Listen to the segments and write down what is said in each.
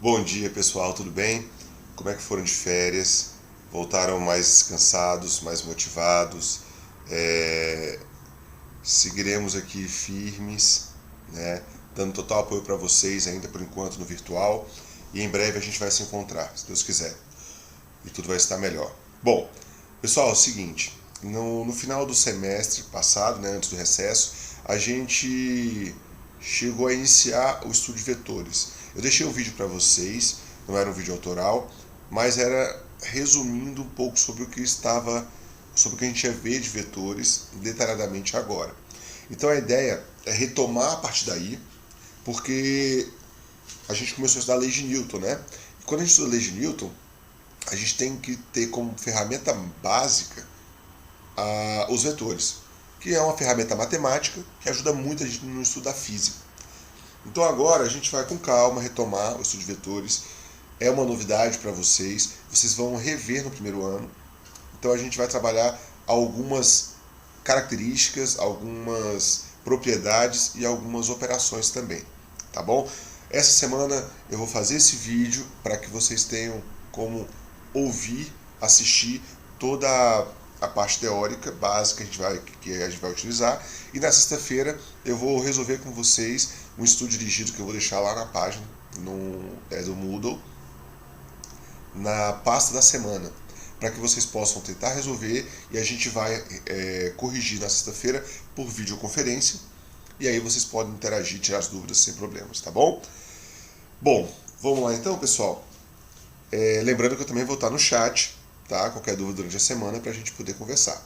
Bom dia, pessoal, tudo bem? Como é que foram de férias? Voltaram mais descansados, mais motivados? É, Seguiremos aqui firmes, né? Dando total apoio para vocês ainda por enquanto no virtual, e em breve a gente vai se encontrar, se Deus quiser, e tudo vai estar melhor. Bom, pessoal, é o seguinte, no final do semestre passado, né, antes do recesso, a gente chegou a iniciar o estudo de vetores. Eu deixei um vídeo para vocês, não era um vídeo autoral, mas era resumindo um pouco sobre o que sobre o que a gente ia ver de vetores detalhadamente agora. Então a ideia é retomar a partir daí, porque a gente começou a estudar a lei de Newton, né? E quando a gente estuda a lei de Newton, a gente tem que ter como ferramenta básica os vetores, que é uma ferramenta matemática que ajuda muito a gente no estudo da física. Então agora a gente vai com calma retomar o estudo de vetores. É uma novidade para vocês, vocês vão rever no primeiro ano. Então a gente vai trabalhar algumas características, algumas propriedades e algumas operações também, tá bom? Essa semana eu vou fazer esse vídeo para que vocês tenham como ouvir, assistir toda a parte teórica básica que a gente vai utilizar, e na sexta-feira eu vou resolver com vocês um estudo dirigido que eu vou deixar lá na página do Moodle, na pasta da semana, para que vocês possam tentar resolver, e a gente vai corrigir na sexta-feira por videoconferência, e aí vocês podem interagir, tirar as dúvidas sem problemas, tá bom? Bom, vamos lá então, pessoal. Lembrando que eu também vou estar no chat, tá? Qualquer dúvida durante a semana para a gente poder conversar.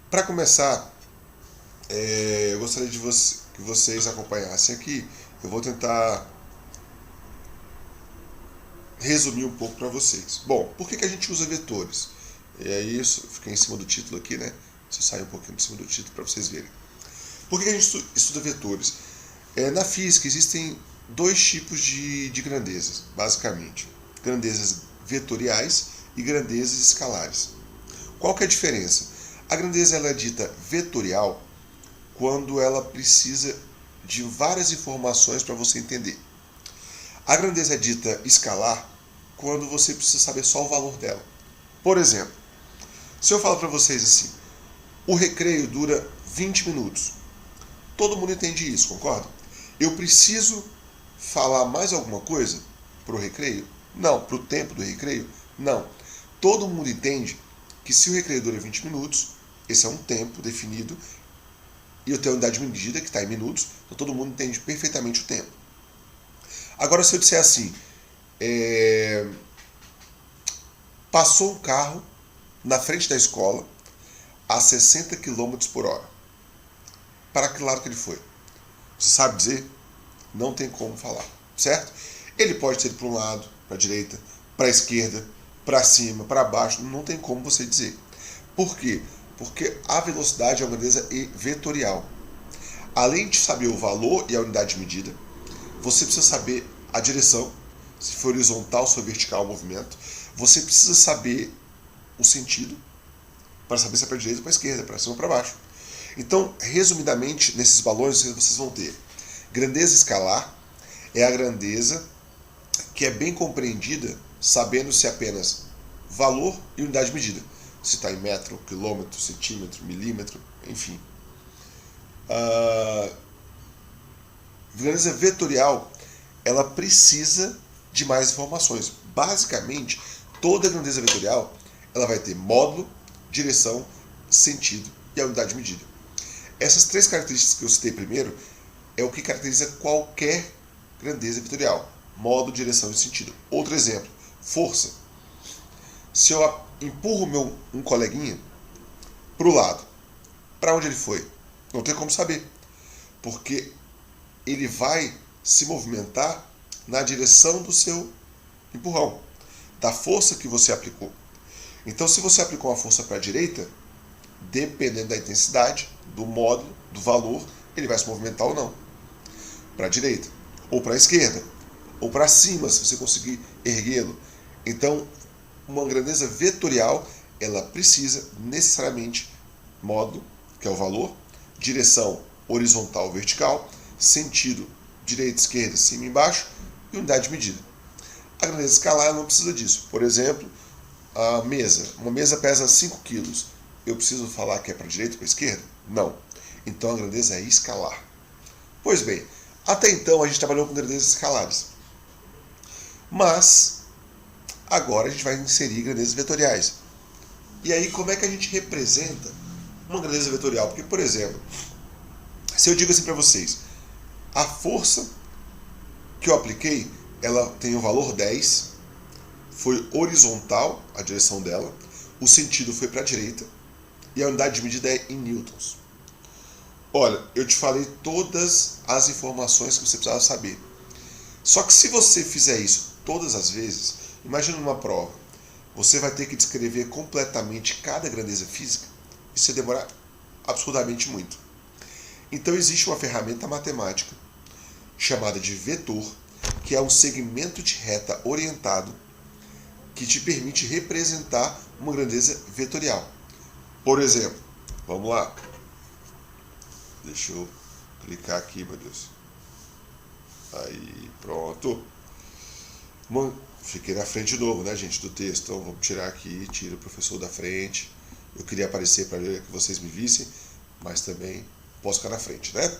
Para começar, eu gostaria que vocês acompanhassem aqui. Eu vou tentar resumir um pouco para vocês. Bom, por que a gente usa vetores? E aí, isso fiquei em cima do título aqui, né? Se eu sair um pouquinho de cima do título para vocês verem. Por que a gente estuda vetores? Na física existem dois tipos de grandezas, basicamente. Grandezas vetoriais e grandezas escalares. Qual que é a diferença? A grandeza ela é dita vetorial quando ela precisa de várias informações para você entender. A grandeza é dita escalar quando você precisa saber só o valor dela. Por exemplo, se eu falo para vocês assim, o recreio dura 20 minutos. Todo mundo entende isso, concorda? Eu preciso falar mais alguma coisa para o recreio? Não. Para o tempo do recreio? Não. Todo mundo entende que se o recreio dura 20 minutos, esse é um tempo definido, e eu tenho a unidade de medida que está em minutos, então todo mundo entende perfeitamente o tempo. Agora, se eu disser assim, passou um carro na frente da escola a 60 km por hora. Para que lado que ele foi? Você sabe dizer? Não tem como falar, certo? Ele pode ser para um lado, para a direita, para a esquerda, para cima, para baixo, não tem como você dizer. Por quê? Porque a velocidade é uma grandeza vetorial. Além de saber o valor e a unidade de medida, você precisa saber a direção, se for horizontal, se for vertical o movimento. Você precisa saber o sentido, para saber se é para a direita ou para a esquerda, para cima ou para baixo. Então, resumidamente, nesses balões vocês vão ter grandeza escalar, é a grandeza que é bem compreendida sabendo-se apenas valor e unidade de medida. Se está em metro, quilômetro, centímetro, milímetro, enfim. Grandeza vetorial, ela precisa de mais informações. Basicamente, toda grandeza vetorial ela vai ter módulo, direção, sentido e a unidade de medida. Essas três características que eu citei primeiro é o que caracteriza qualquer grandeza vetorial: módulo, direção e sentido. Outro exemplo, força. Se eu empurro um coleguinha para o lado, para onde ele foi? Não tem como saber, porque ele vai se movimentar na direção do seu empurrão, da força que você aplicou. Então, se você aplicou uma força para a direita, dependendo da intensidade, do módulo, do valor, ele vai se movimentar ou não. Para a direita, ou para a esquerda, ou para cima, se você conseguir erguê-lo. Então, uma grandeza vetorial, ela precisa necessariamente módulo, que é o valor, direção horizontal ou vertical, sentido direita, esquerda, cima e embaixo, e unidade de medida. A grandeza escalar não precisa disso. Por exemplo, a mesa. Uma mesa pesa 5 quilos. Eu preciso falar que é para a direita ou para a esquerda? Não. Então a grandeza é escalar. Pois bem, até então a gente trabalhou com grandezas escalares. Mas agora a gente vai inserir grandezas vetoriais. E aí como é que a gente representa uma grandeza vetorial? Porque, por exemplo, se eu digo assim para vocês, a força que eu apliquei, ela tem o valor 10, foi horizontal a direção dela, o sentido foi para a direita e a unidade de medida é em newtons. Olha, eu te falei todas as informações que você precisava saber. Só que se você fizer isso todas as vezes, imagina numa prova, você vai ter que descrever completamente cada grandeza física, isso vai demorar absurdamente muito. Então existe uma ferramenta matemática chamada de vetor, que é um segmento de reta orientado que te permite representar uma grandeza vetorial. Por exemplo, vamos lá. Deixa eu clicar aqui, meu Deus. Aí, pronto. Fiquei na frente de novo, né, gente, do texto. Então vamos tirar aqui, tira o professor da frente. Eu queria aparecer para que vocês me vissem, mas também posso ficar na frente, né?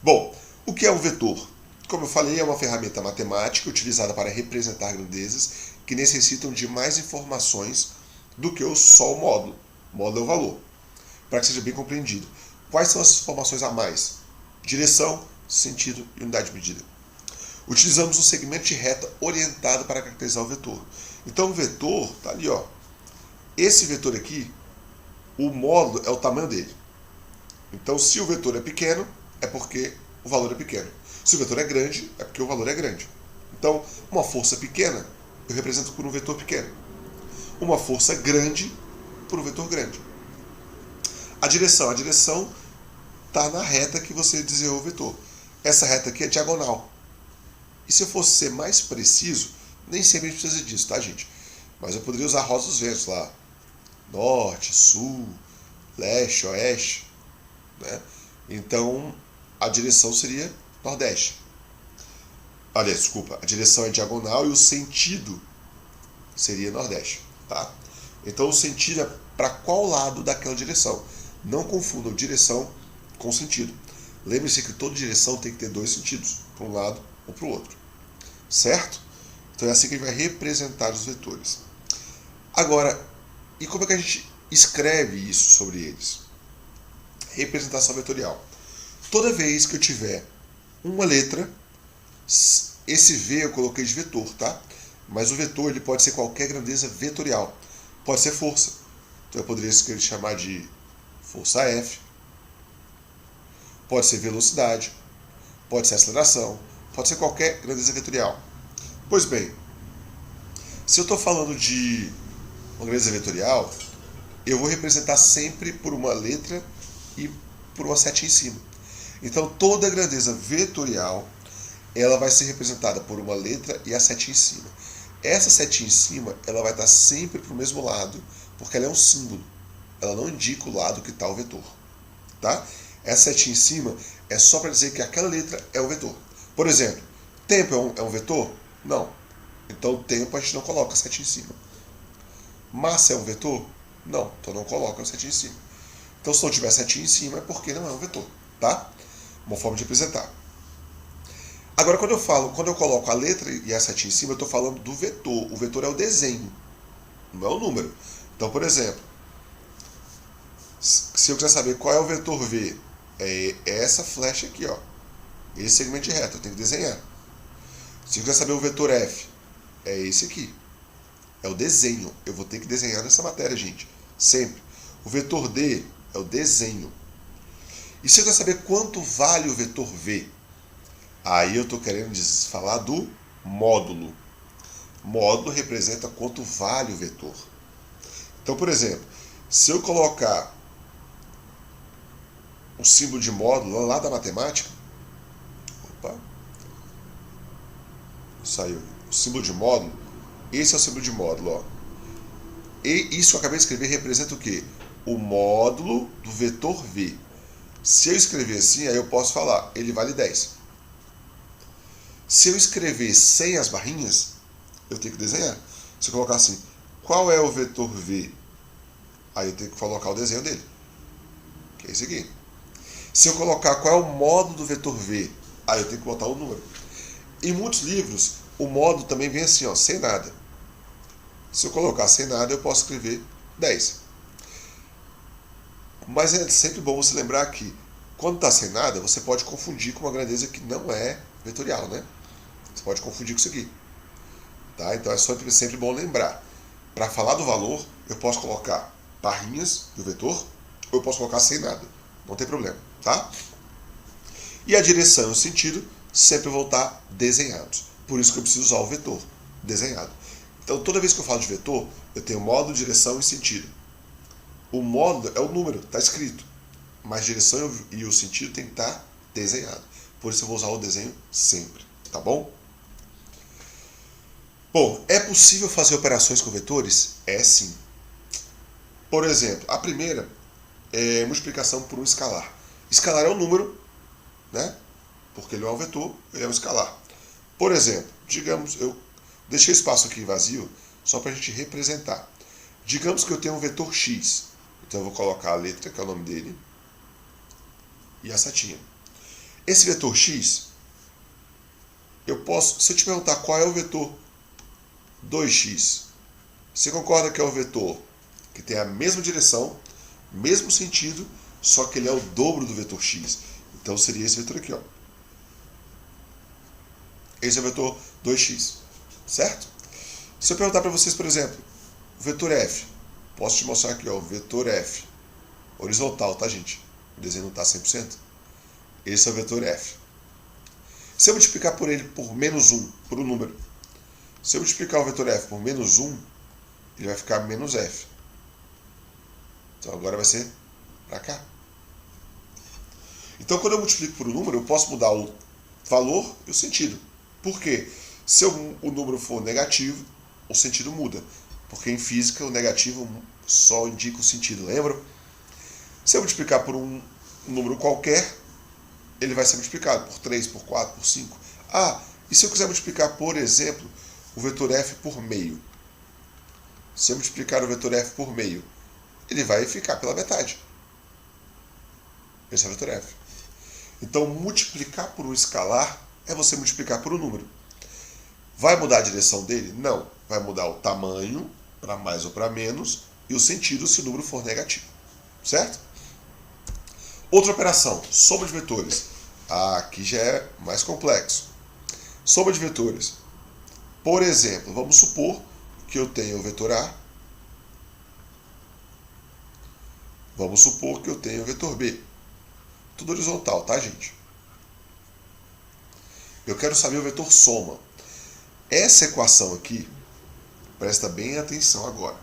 Bom, o que é um vetor? Como eu falei, é uma ferramenta matemática utilizada para representar grandezas que necessitam de mais informações do que só o módulo. O módulo é o valor, para que seja bem compreendido. Quais são as informações a mais? Direção, sentido e unidade de medida. Utilizamos um segmento de reta orientado para caracterizar o vetor. Então o vetor está ali, ó. Esse vetor aqui, o módulo é o tamanho dele. Então se o vetor é pequeno, é porque o valor é pequeno. Se o vetor é grande, é porque o valor é grande. Então, uma força pequena, eu represento por um vetor pequeno. Uma força grande, por um vetor grande. A direção está na reta que você desenhou o vetor. Essa reta aqui é diagonal. E se eu fosse ser mais preciso, nem sempre a gente precisa disso, tá, gente? Mas eu poderia usar a roda dos ventos lá. Norte, sul, leste, oeste. Né? Então, a direção seria nordeste. Aliás, desculpa, a direção é diagonal e o sentido seria nordeste. Tá? Então, o sentido é para qual lado daquela direção. Não confundam direção com sentido. Lembre-se que toda direção tem que ter dois sentidos, para um lado ou para o outro. Certo? Então é assim que a gente vai representar os vetores. Agora, e como é que a gente escreve isso sobre eles? Representação vetorial. Toda vez que eu tiver uma letra, esse V eu coloquei de vetor, tá? Mas o vetor ele pode ser qualquer grandeza vetorial. Pode ser força. Então eu poderia chamar de força F. Pode ser velocidade. Pode ser aceleração. Pode ser qualquer grandeza vetorial. Pois bem, se eu estou falando de uma grandeza vetorial, eu vou representar sempre por uma letra e por uma setinha em cima. Então toda grandeza vetorial ela vai ser representada por uma letra e a setinha em cima. Essa setinha em cima ela vai estar sempre para o mesmo lado, porque ela é um símbolo. Ela não indica o lado que está o vetor. Tá? Essa setinha em cima é só para dizer que aquela letra é o vetor. Por exemplo, tempo é um vetor? Não. Então tempo a gente não coloca a setinha em cima. Massa é um vetor? Não. Então não coloca a setinha em cima. Então se não tiver setinha em cima é porque não é um vetor. Tá? Uma forma de representar. Agora quando eu coloco a letra e a setinha em cima, eu estou falando do vetor. O vetor é o desenho, não é o número. Então, por exemplo, se eu quiser saber qual é o vetor V, é essa flecha aqui, ó. Esse segmento de reta, eu tenho que desenhar. Se eu quiser saber o vetor F, é esse aqui. É o desenho. Eu vou ter que desenhar nessa matéria, gente. Sempre. O vetor D é o desenho. E se eu quiser saber quanto vale o vetor V, aí eu estou querendo falar do módulo. Módulo representa quanto vale o vetor. Então, por exemplo, se eu colocar o símbolo de módulo lá da matemática, saiu o símbolo de módulo, esse é o símbolo de módulo, ó. E isso eu acabei de escrever representa o quê? O módulo do vetor V. Se eu escrever assim, aí eu posso falar, ele vale 10. Se eu escrever sem as barrinhas, eu tenho que desenhar. Se eu colocar assim, qual é o vetor V? Aí eu tenho que colocar o desenho dele, que é esse aqui. Se eu colocar qual é o módulo do vetor V, aí eu tenho que botar o número. Em muitos livros, o módulo também vem assim, ó, sem nada. Se eu colocar sem nada, eu posso escrever 10. Mas é sempre bom você lembrar que, quando está sem nada, você pode confundir com uma grandeza que não é vetorial, né? Você pode confundir com isso aqui. Tá? Então é sempre bom lembrar. Para falar do valor, eu posso colocar barrinhas do vetor, ou eu posso colocar sem nada. Não tem problema, tá? E a direção e o sentido sempre vão estar desenhados. Por isso que eu preciso usar o vetor desenhado. Então, toda vez que eu falo de vetor, eu tenho módulo, direção e sentido. O módulo é o número, está escrito. Mas a direção e o sentido tem que estar desenhado. Por isso eu vou usar o desenho sempre, tá bom? Bom, é possível fazer operações com vetores? É sim. Por exemplo, a primeira é multiplicação por um escalar. Escalar é um número, né? Porque ele é um vetor, ele é um escalar. Por exemplo, digamos, eu deixei espaço aqui vazio só para a gente representar. Digamos que eu tenho um vetor x. Então eu vou colocar a letra, que é o nome dele, e a setinha. Esse vetor x, eu posso, se eu te perguntar qual é o vetor 2x, você concorda que é o vetor que tem a mesma direção, mesmo sentido, só que ele é o dobro do vetor x. Então seria esse vetor aqui, ó. Esse é o vetor 2x, certo? Se eu perguntar para vocês, por exemplo, o vetor f, posso te mostrar aqui, ó, o vetor f, horizontal, tá, gente? O desenho não está 100%. Esse é o vetor f. Se eu multiplicar por ele por menos 1, por um número, se eu multiplicar o vetor f por menos 1, ele vai ficar menos f. Então agora vai ser para cá. Então quando eu multiplico por um número, eu posso mudar o valor e o sentido. Por quê? Se o número for negativo, o sentido muda. Porque em física o negativo só indica o sentido, lembra? Se eu multiplicar por um número qualquer, ele vai ser multiplicado por 3, por 4, por 5. Ah, e se eu quiser multiplicar, por exemplo, o vetor f por meio? Se eu multiplicar o vetor f por meio, ele vai ficar pela metade. Esse é o vetor f. Então, multiplicar por um escalar é você multiplicar por um número. Vai mudar a direção dele? Não. Vai mudar o tamanho, para mais ou para menos, e o sentido se o número for negativo. Certo? Outra operação, soma de vetores. Aqui já é mais complexo. Soma de vetores. Por exemplo, vamos supor que eu tenho o vetor A. Vamos supor que eu tenho o vetor B. Tudo horizontal, tá, gente? Eu quero saber o vetor soma. Essa equação aqui, presta bem atenção agora.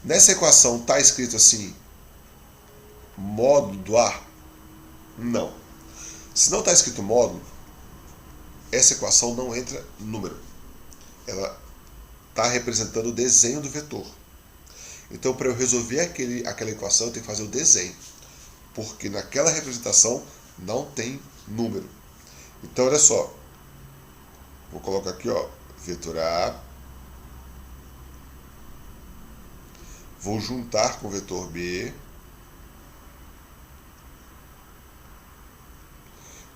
Nessa equação está escrito assim, módulo do A? Não. Se não está escrito módulo, essa equação não entra número. Ela está representando o desenho do vetor. Então, para eu resolver aquela equação, eu tenho que fazer o desenho. Porque naquela representação não tem número. Então, olha só. Vou colocar aqui, ó, vetor A. Vou juntar com o vetor B.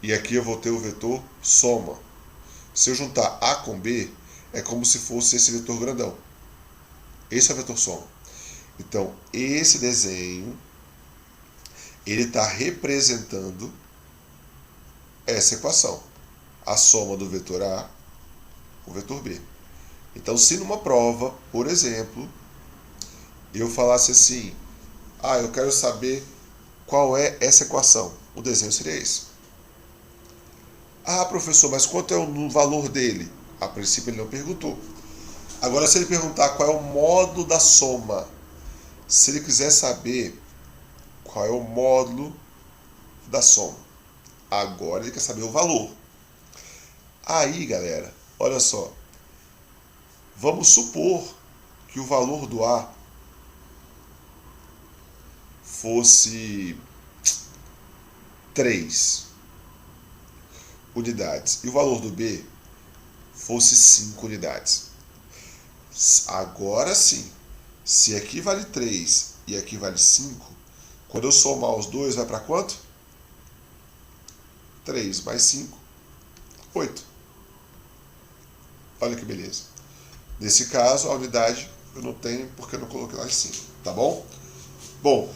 E aqui eu vou ter o vetor soma. Se eu juntar A com B, é como se fosse esse vetor grandão. Esse é o vetor soma. Então, esse desenho, ele está representando essa equação. A soma do vetor A com o vetor B. Então, se numa prova, por exemplo, eu falasse assim, eu quero saber qual é essa equação. O desenho seria esse. Professor, mas quanto é o valor dele? A princípio ele não perguntou. Agora, se ele perguntar qual é o módulo da soma, se ele quiser saber qual é o módulo da soma, agora ele quer saber o valor. Aí, galera, olha só. Vamos supor que o valor do A fosse 3 unidades. E o valor do B fosse 5 unidades. Agora sim, se aqui vale 3 e aqui vale 5, quando eu somar os dois vai para quanto? 3 mais 5, 8. Olha que beleza. Nesse caso, a unidade eu não tenho porque eu não coloquei lá em cima, tá bom? Bom,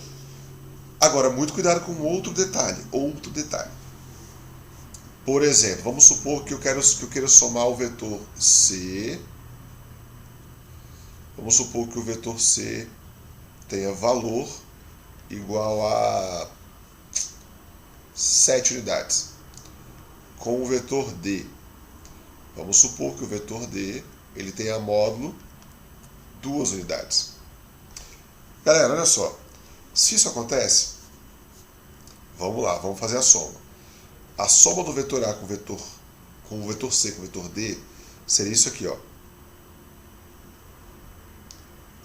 agora muito cuidado com outro detalhe. Por exemplo, vamos supor que eu quero somar o vetor C. Vamos supor que o vetor C tenha valor igual a 7 unidades. Com o vetor D. Vamos supor que o vetor D ele tenha módulo 2 unidades. Galera, olha só. Se isso acontece, vamos lá, vamos fazer a soma. A soma do vetor A com o vetor C com o vetor D seria isso aqui, ó.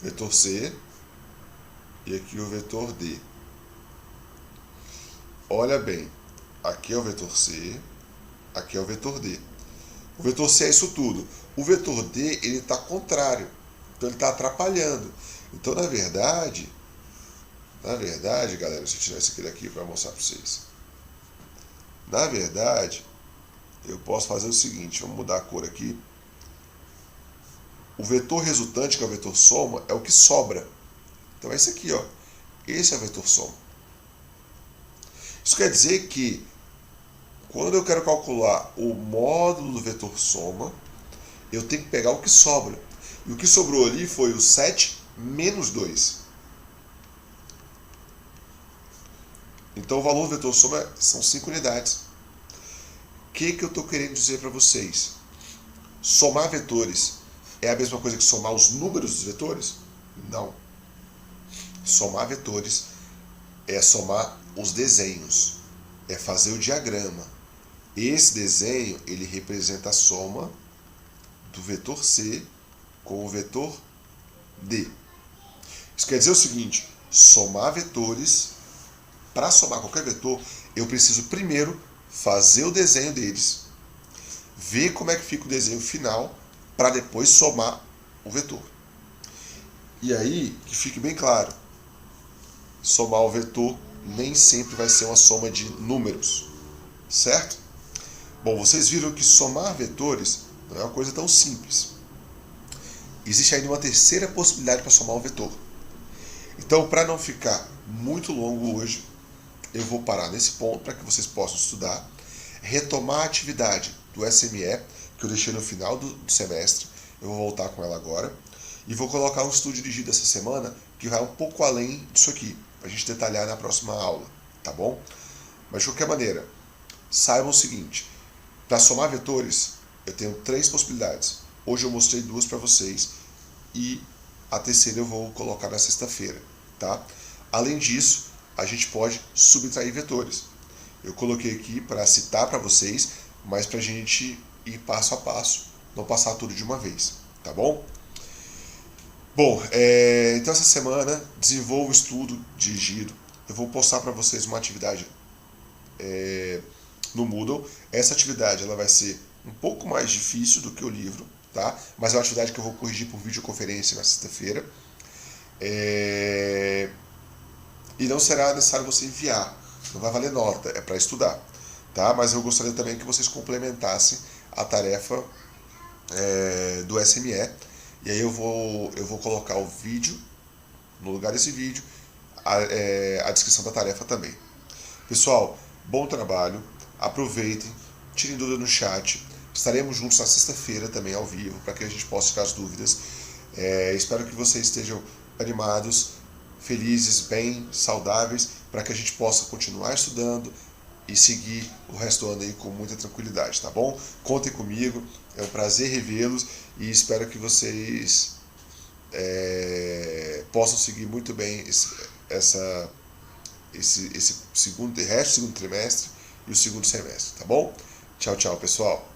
Vetor C e aqui o vetor D. Olha bem, aqui é o vetor C, aqui é o vetor D. O vetor C é isso tudo. O vetor D, ele está contrário. Então ele está atrapalhando. Então, na verdade, galera, deixa eu tirar isso aqui daqui para mostrar para vocês. Na verdade, eu posso fazer o seguinte, vamos mudar a cor aqui. O vetor resultante, que é o vetor soma, é o que sobra. Então é esse aqui, ó. Esse é o vetor soma. Isso quer dizer que quando eu quero calcular o módulo do vetor soma, eu tenho que pegar o que sobra. E o que sobrou ali foi o 7 menos 2. Então o valor do vetor soma são 5 unidades. O que eu estou querendo dizer para vocês? Somar vetores é a mesma coisa que somar os números dos vetores? Não. Somar vetores é somar os desenhos, é fazer o diagrama. Esse desenho, ele representa a soma do vetor C com o vetor D. Isso quer dizer o seguinte, somar vetores, para somar qualquer vetor, eu preciso primeiro fazer o desenho deles, ver como é que fica o desenho final, para depois somar o vetor. E aí, que fique bem claro, somar o vetor nem sempre vai ser uma soma de números, certo? Bom, vocês viram que somar vetores não é uma coisa tão simples. Existe ainda uma terceira possibilidade para somar um vetor. Então, para não ficar muito longo hoje, eu vou parar nesse ponto para que vocês possam estudar, retomar a atividade do SME, que eu deixei no final do semestre, eu vou voltar com ela agora, e vou colocar um estudo dirigido essa semana que vai um pouco além disso aqui, para a gente detalhar na próxima aula, tá bom? Mas de qualquer maneira, saibam o seguinte, para somar vetores, eu tenho 3 possibilidades. Hoje eu mostrei 2 para vocês e a terceira eu vou colocar na sexta-feira, tá? Além disso, a gente pode subtrair vetores. Eu coloquei aqui para citar para vocês, mas para a gente ir passo a passo, não passar tudo de uma vez, tá bom? Bom, então essa semana desenvolvo o estudo dirigido. Eu vou postar para vocês uma atividade no Moodle. Essa atividade ela vai ser um pouco mais difícil do que o livro, tá? Mas é uma atividade que eu vou corrigir por videoconferência na sexta-feira. E não será necessário você enviar, não vai valer nota, é para estudar, tá? Mas eu gostaria também que vocês complementassem a tarefa do SME. E aí eu vou colocar o vídeo, no lugar desse vídeo, a descrição da tarefa também. Pessoal, bom trabalho, aproveitem, tirem dúvida no chat. Estaremos juntos na sexta-feira também ao vivo, para que a gente possa tirar as dúvidas. Espero que vocês estejam animados, felizes, bem, saudáveis, para que a gente possa continuar estudando e seguir o resto do ano aí com muita tranquilidade, tá bom? Contem comigo, é um prazer revê-los e espero que vocês possam seguir muito bem esse resto do segundo trimestre e o segundo semestre, tá bom? Tchau, tchau, pessoal!